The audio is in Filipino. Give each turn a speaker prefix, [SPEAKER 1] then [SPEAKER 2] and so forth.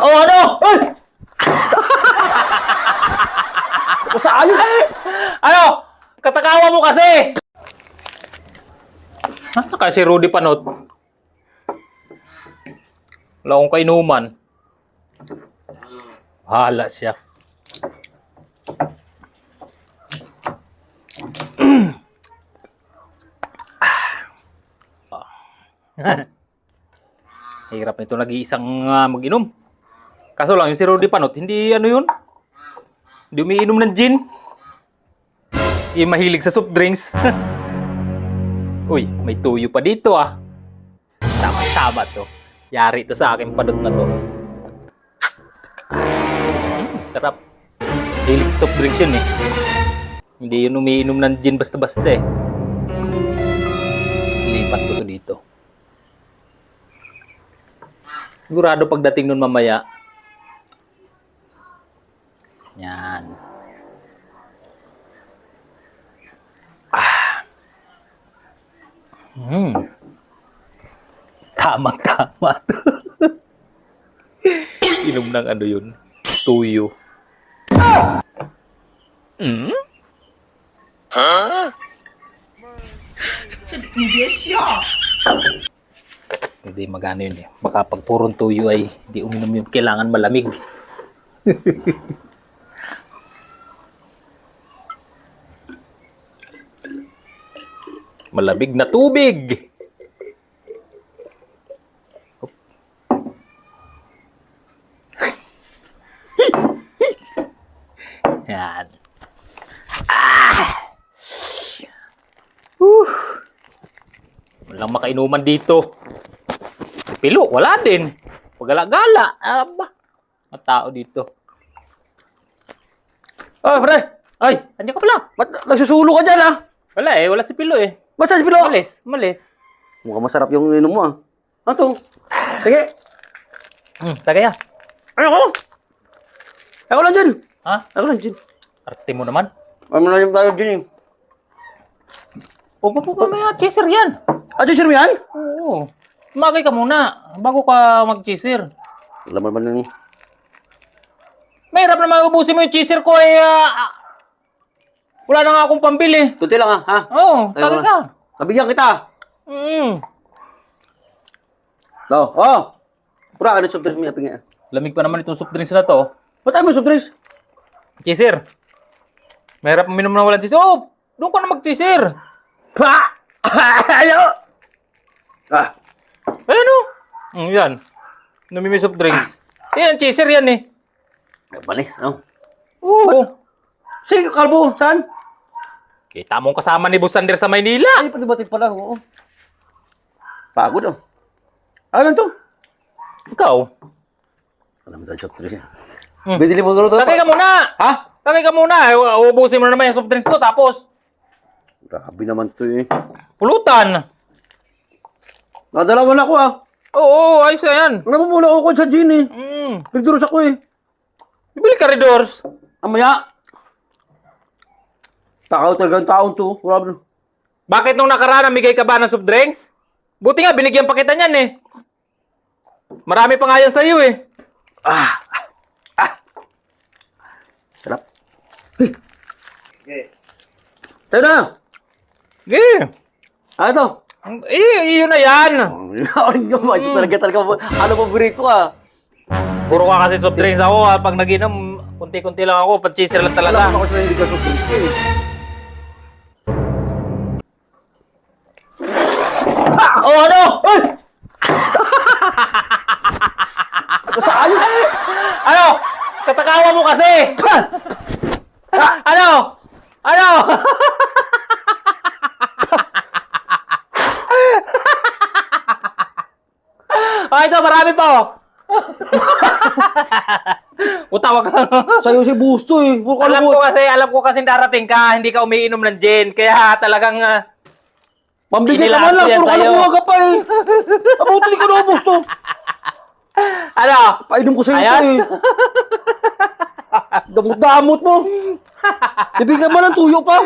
[SPEAKER 1] Oh, ano?
[SPEAKER 2] Ay! Saan yun?
[SPEAKER 1] Ano? Katakawa mo kasi! Ha? Si Rudy Panot. Wala akong kainuman. Hala siya. Hirap nito nag-iisang mag-inom. Kaso lang yung si Rudy Panot, hindi ano yun? Hindi umiinom ng gin. Yung mahilig sa soft drinks. Uy, may tuyo pa dito ah. Tama-tama to. Yari to sa aking panot na to. Sarap. Hilig sa soft drinks yun eh. Hindi yun umiinom ng gin basta-basta eh. Lipat ko to dito. Sigurado pagdating nun mamaya. Yan. Tamang-tama to. Inom ng ano yun? Tuyo. Hindi magano yun eh. Baka pag purong tuyo ay hindi uminom yun. Kailangan malamig. Malamig na tubig. Yan. Walang makainuman dito. Pilo, wala din. Pagala-gala. Aba. Mga tao dito.
[SPEAKER 2] Ah, pre!
[SPEAKER 1] Ay, andiyan ka pala.
[SPEAKER 2] Ba't nagsusulo ka dyan, ah?
[SPEAKER 1] Wala eh, wala si Pilo eh.
[SPEAKER 2] Ba't saan si Pilo?
[SPEAKER 1] Malis.
[SPEAKER 2] Mukhang masarap yung inom mo, ah. Ano to? Sige.
[SPEAKER 1] Tagay ah.
[SPEAKER 2] Ano ko? Ako lang dyan.
[SPEAKER 1] Ha?
[SPEAKER 2] Ako lang dyan.
[SPEAKER 1] Arte mo naman.
[SPEAKER 2] Ano na yung tayo dyan, eh.
[SPEAKER 1] Pupo, may chaser yan.
[SPEAKER 2] Ah, dyan, sir, yan?
[SPEAKER 1] Oo. Magay ka muna, bago ka mag-chaser.
[SPEAKER 2] Alam mo naman yun.
[SPEAKER 1] Mahirap na maubusin mo yung chaser ko eh. Wala na nga akong pambili.
[SPEAKER 2] Kunti lang, ah, ha?
[SPEAKER 1] Oo, tagay ka.
[SPEAKER 2] Nabigyan kita. No, oh. Pura, ano soft drinks mo yapin nga?
[SPEAKER 1] Lamig pa naman itong soft drinks na to.
[SPEAKER 2] Ba't tayo mo soft drinks?
[SPEAKER 1] Chaser. Mahirap uminom na walang chaser. Oh, doon ka na mag-chaser.
[SPEAKER 2] Ha! Ayaw! Ah.
[SPEAKER 1] Ayan o. Yan. Namimi soft drinks. Yan, chaser yan eh.
[SPEAKER 2] Ay, bali, ano?
[SPEAKER 1] Oo.
[SPEAKER 2] Sige, kalbo, saan?
[SPEAKER 1] Kita mong kasama ni Busander sa Maynila.
[SPEAKER 2] Ay, pati-batid pala, oo. Pagod, oh. Ano to?
[SPEAKER 1] Ikaw.
[SPEAKER 2] Alam mo tayo soft drinks, eh. Bidili mo doon.
[SPEAKER 1] Tagay ka muna.
[SPEAKER 2] Ha?
[SPEAKER 1] Tagay ka muna. Ubusin mo na naman yung soft drinks ko. Tapos,
[SPEAKER 2] Grabe naman to, eh.
[SPEAKER 1] pulutan.
[SPEAKER 2] Nadalawan ako, ah.
[SPEAKER 1] Oo, ayos na yan.
[SPEAKER 2] Namumula ako sa gin, eh. Pagduros ako, eh.
[SPEAKER 1] Bibili ka Redors.
[SPEAKER 2] Amaya. Takaw talagang taon to. Wala.
[SPEAKER 1] Bakit nung nakaraan namigay ka ba ng soft drinks? Buti nga, binigyan pa kita niyan eh. Marami pa nga yan sa'yo eh.
[SPEAKER 2] Sarap. Okay. Tayo na.
[SPEAKER 1] Okay.
[SPEAKER 2] Ano to?
[SPEAKER 1] Yun na yan.
[SPEAKER 2] Talaga. Ano paborito ka?
[SPEAKER 1] Puro ka kasi soft drinks ako ha. Pag nag-inom, kunti-kunti lang ako. Pag-chaser lang talaga.
[SPEAKER 2] Alam ko sa hindi ka soft drinks, eh.
[SPEAKER 1] Oh, ano?
[SPEAKER 2] Ay! Saan yun?
[SPEAKER 1] Ano? Katakawa mo kasi. Ano? Ano? Oh, ito, marami pa oh. Utawag ka.
[SPEAKER 2] Sa'yo si Busto, eh.
[SPEAKER 1] Alam ko kasi darating ka, hindi ka umiinom ng gin. Kaya talagang
[SPEAKER 2] Pambigay ka man lang,
[SPEAKER 1] Inilahat
[SPEAKER 2] puro
[SPEAKER 1] yan sa'yo.
[SPEAKER 2] kalabuha ka pa, eh. Abutin ka na, Busto.
[SPEAKER 1] ano?
[SPEAKER 2] Painom ko sa'yo ito,
[SPEAKER 1] Ayan.
[SPEAKER 2] eh. Damot-damot mo. Bibigyan mo ng tuyo pa.